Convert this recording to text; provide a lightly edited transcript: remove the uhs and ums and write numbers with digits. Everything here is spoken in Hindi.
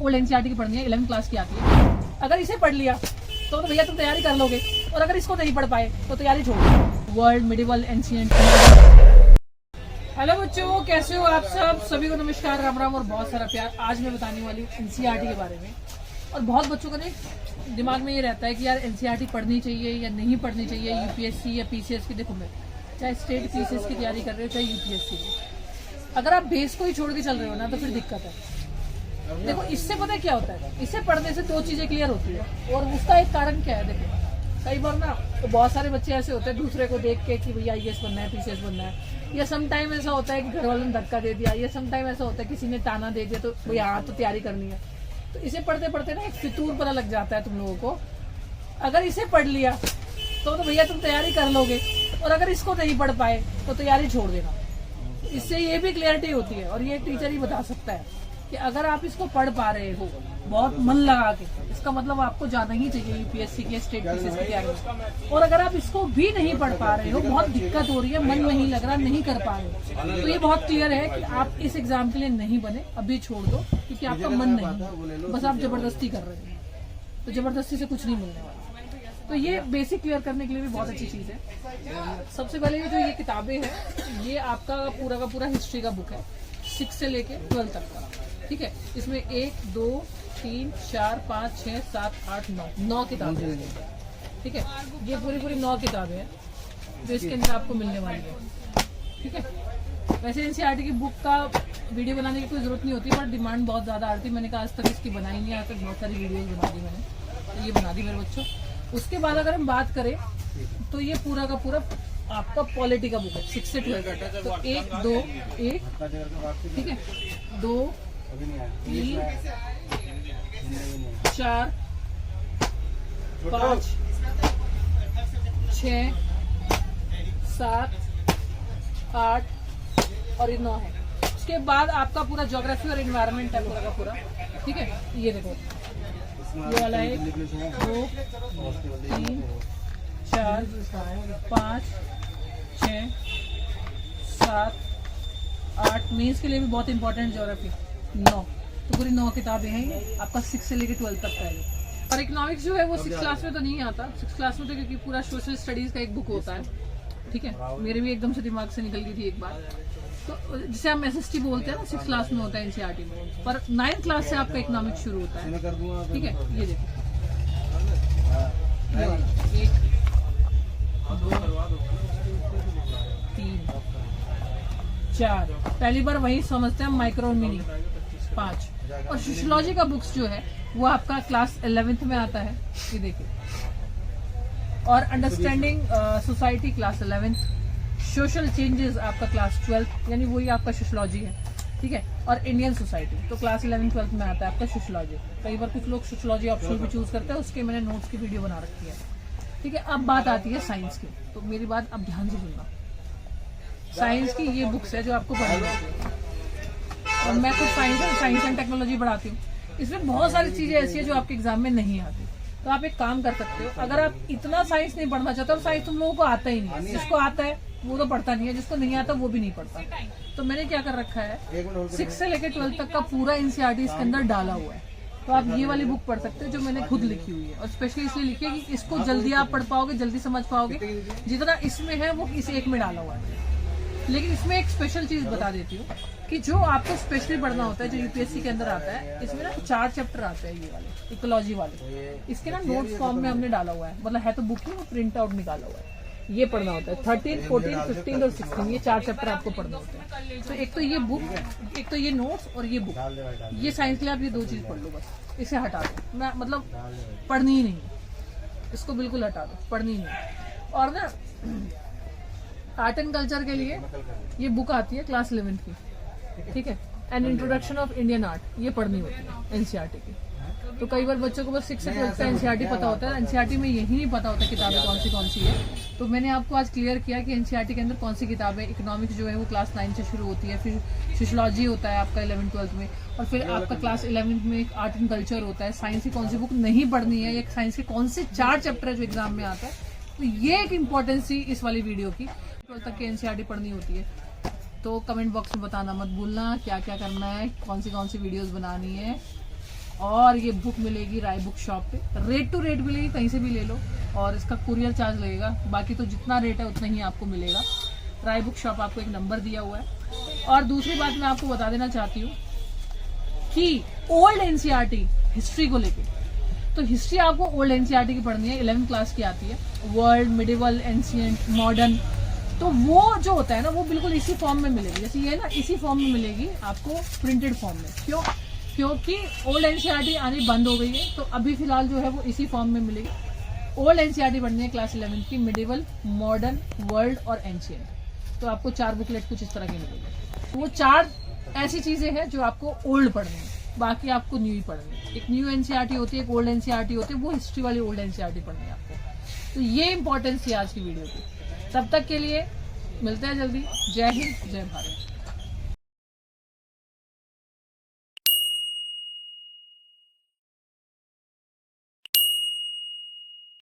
ओल्ड एनसीईआरटी की पढ़नी है, 11th क्लास की आती है। अगर इसे पढ़ लिया तो भैया तुम तैयारी कर लोगे, और अगर इसको नहीं पढ़ पाए तो तैयारी छोड़ दो। World medieval ancient. हेलो बच्चों, कैसे हो आप सब? सभी को नमस्कार, राम राम और बहुत सारा प्यार। आज मैं बताने वाली हूँ एनसीईआरटी के बारे में। और बहुत बच्चों का दिमाग में ये रहता है कि यार एनसीईआरटी पढ़नी चाहिए या नहीं पढ़नी चाहिए, यूपीएससी या पीसीएस की। देखो मैं चाहे स्टेट पीसीएस की तैयारी कर रहे हो चाहे यूपीएससी की, अगर आप बेस को ही छोड़ के चल रहे हो ना तो फिर दिक्कत है। देखो इससे पता है क्या होता है, इससे पढ़ने से दो चीजें क्लियर होती है, और उसका एक कारण क्या है। देखो कई बार ना तो बहुत सारे बच्चे ऐसे होते हैं दूसरे को देख के कि भैया आईएएस बनना है, पीसीएस बनना है, या सम टाइम ऐसा होता है कि घर वालों ने धक्का दे दिया, या सम टाइम ऐसा होता है किसी ने ताना दे दिया तो भैया हाँ तो तैयारी करनी है। तो इसे पढ़ते पढ़ते ना एक फितूर पता लग जाता है तुम लोगों को। अगर इसे पढ़ लिया तो भैया तुम तैयारी कर लोगे, और अगर इसको नहीं पढ़ पाए तो तैयारी छोड़ देना। इससे ये भी क्लियरिटी होती है, और ये टीचर ही बता सकता है कि अगर आप इसको पढ़ पा रहे हो बहुत मन लगा के, इसका मतलब आपको जाना ही चाहिए यूपीएससी के स्टेट पीसीएस की तैयारी में। और अगर आप इसको भी नहीं पढ़ पा रहे हो, बहुत दिक्कत हो रही है, मन नहीं लग रहा, नहीं कर पा रहे हो, तो ये बहुत क्लियर है कि आप इस एग्जाम के लिए नहीं बने, अभी छोड़ दो, क्योंकि आपका मन नहीं, बस आप जबरदस्ती कर रहे हो, तो जबरदस्ती से कुछ नहीं मिलने वाला। तो ये बेसिक क्लियर करने के लिए भी बहुत अच्छी चीज है। सबसे पहले जो ये किताबें हैं, ये आपका पूरा का पूरा हिस्ट्री का बुक है, 6 से लेके 12 तक का। ठीक है, इसमें 1 2 3 4 5 6 7 8 9 किताबें हैं। ठीक है, ये पूरी 9 किताबें हैं जो इसके अंदर आपको मिलने वाली है। ठीक है, वैसे एनसीईआरटी की बुक का वीडियो बनाने की कोई जरूरत नहीं होती, पर डिमांड बहुत ज्यादा आ रही थी। मैंने कहा आज तक इसकी बनाई नहीं, आज तक बहुत सारी वीडियोस बना दी मैंने, तो ये बना दी मेरे बच्चों। उसके बाद अगर हम बात करें तो ये पूरा का पूरा आपका पॉलिटी का बुक है, 6 से 12। तो 1 2 1 ठीक है, 2 3 4 5 6 7 8 और ये 9 है। उसके बाद आपका पूरा ज्योग्राफी और एनवायरनमेंट है पूरा का पूरा। ठीक है, ये देखो ये वाला है 2 3 4 5 6 7 8। मेंस के लिए भी बहुत इंपॉर्टेंट ज्योग्राफी 9। तो पूरी 9 किताबें हैं ये, आपका 6 से लेकर 12 तक का है। और इकोनॉमिक्स जो है वो 6 क्लास में तो नहीं आता, 6 क्लास में तो क्योंकि पूरा सोशल स्टडीज का एक बुक होता है। ठीक है, मेरे भी एकदम से दिमाग से निकल गई थी एक बार। तो जिसे हम एसएसटी बोलते हैं ना, 6 क्लास में होता है एनसीईआरटी में, पर 9th क्लास से आपका इकोनॉमिक्स शुरू होता है। ठीक है, ये देखो 1 2 3 4, पहली बार वही समझते हैं माइक्रो और मिनी 5। और सोशियोलॉजी का बुक्स जो है वो आपका क्लास 11th में आता है, ये देखिए। और understanding society class 11th, social changes आपका क्लास 12th, यानी वही आपका सोशियोलॉजी है। ठीक है, और इंडियन सोसाइटी तो क्लास 11th 12th में आता है आपका सोशियोलॉजी। कई बार कुछ लोग सोशियोलॉजी ऑप्शन भी चूज करते हैं, उसके मैंने नोट्स की वीडियो बना रखी है। ठीक है, अब बात आती है साइंस की, तो मेरी बात अब ध्यान से सुनना। साइंस की ये बुक्स है जो आपको पढ़नी है, और मैं खुद साइंस एंड टेक्नोलॉजी पढ़ाती हूँ। इसमें बहुत सारी चीजें ऐसी है जो आपके एग्जाम में नहीं आती। तो आप एक काम कर सकते हो, अगर आप इतना साइंस नहीं पढ़ना चाहते, और साइंस तुम लोगों को आता ही नहीं, जिसको आता है वो तो पढ़ता नहीं है, जिसको नहीं आता वो भी नहीं पढ़ता। तो मैंने क्या कर रखा है, 6 से लेकर 12 तक का पूरा एनसीईआरटी इसके अंदर डाला हुआ है। तो आप ये वाली बुक पढ़ सकते हो जो मैंने खुद लिखी हुई है, और स्पेशली इसलिए लिखी है कि इसको जल्दी आप पढ़ पाओगे, जल्दी समझ पाओगे। जितना इसमें है वो इस एक में डाला हुआ है। लेकिन इसमें एक स्पेशल चीज बता देती हूँ कि जो आपको स्पेशली पढ़ना होता है, जो यूपीएससी के अंदर आता है, इसमें ना 4 चैप्टर आते हैं ये वाले इकोलॉजी वाले। इसके ना नोट्स फॉर्म में हमने डाला हुआ है, मतलब है तो बुक ही, वो प्रिंट आउट निकाला हुआ है। ये पढ़ना होता है 13, 14, 15 और 16, ये 4 चैप्टर आपको पढ़ना होता है। तो एक तो ये बुक, एक तो ये नोट्स और ये बुक। ये साइंस के लिए आप ये 2 चीज पढ़ लो, बस इसे हटा दो। मैं मतलब पढ़नी ही नहीं, इसको बिल्कुल हटा दो, पढ़नी नहीं। और ना आर्ट एंड कल्चर के लिए ये बुक आती है क्लास 11th की। ठीक है, an introduction of Indian art, ये पढ़नी होती है एनसीईआरटी की। तो कई बार बच्चों को बस 6 से 12 का एनसीईआरटी पता होता है, एनसीईआरटी में यही नहीं पता होता किताबें कौन सी है। तो मैंने आपको आज क्लियर किया कि एनसीईआरटी के अंदर कौन सी किताबें। इकोनॉमिक्स जो है वो क्लास 9 से शुरू होती है, फिर सोशियोलॉजी होता है आपका 11th 12th में, और फिर आपका क्लास 11th में एक आर्ट एंड कल्चर होता है। साइंस की कौन सी बुक नहीं पढ़नी है, या साइंस के कौन से 4 चैप्टर है जो एग्जाम में आता है। तो ये एक इम्पोर्टेंस थी इस वाली वीडियो की। 12th तक की एनसीईआरटी पढ़नी होती है। तो कमेंट बॉक्स में बताना मत भूलना क्या क्या करना है, कौन सी वीडियोस बनानी है, और ये बुक मिलेगी राय बुक शॉप पे, रेट टू रेट मिलेगी, कहीं से भी ले लो, और इसका कुरियर चार्ज लगेगा, बाकी तो जितना रेट है उतना ही आपको मिलेगा। राय बुक शॉप आपको एक नंबर दिया हुआ है। और दूसरी बात मैं आपको बता देना चाहती हूँ कि ओल्ड एनसीईआरटी हिस्ट्री को लेके, तो हिस्ट्री आपको ओल्ड एनसीईआरटी की पढ़नी है, 11th क्लास की आती है, वर्ल्ड, मिडिवल, एंशिएंट, मॉडर्न, तो वो जो होता है ना वो बिल्कुल इसी फॉर्म में मिलेगी, जैसे ये ना इसी फॉर्म में मिलेगी आपको प्रिंटेड फॉर्म में। क्यों? क्योंकि ओल्ड एनसीईआरटी आनी बंद हो गई है, तो अभी फिलहाल जो है वो इसी फॉर्म में मिलेगी। ओल्ड एनसीईआरटी पढ़नी है क्लास 11th की, मिडिवल, मॉडर्न, वर्ल्ड और एंशिएंट, तो आपको 4 बुकलेट कुछ इस तरह के मिलेंगे। वो 4 ऐसी चीजें हैं जो आपको ओल्ड पढ़नी है, बाकी आपको न्यू ही पढ़नी है। एक न्यू एनसीईआरटी होती है, एक ओल्ड एनसीईआरटी होती है, वो हिस्ट्री वाली ओल्ड एनसीईआरटी पढ़नी है आपको। तो ये इंपॉर्टेंस थी आज की वीडियो की। तब तक के लिए मिलते हैं जल्दी। जय हिंद, जय भारत।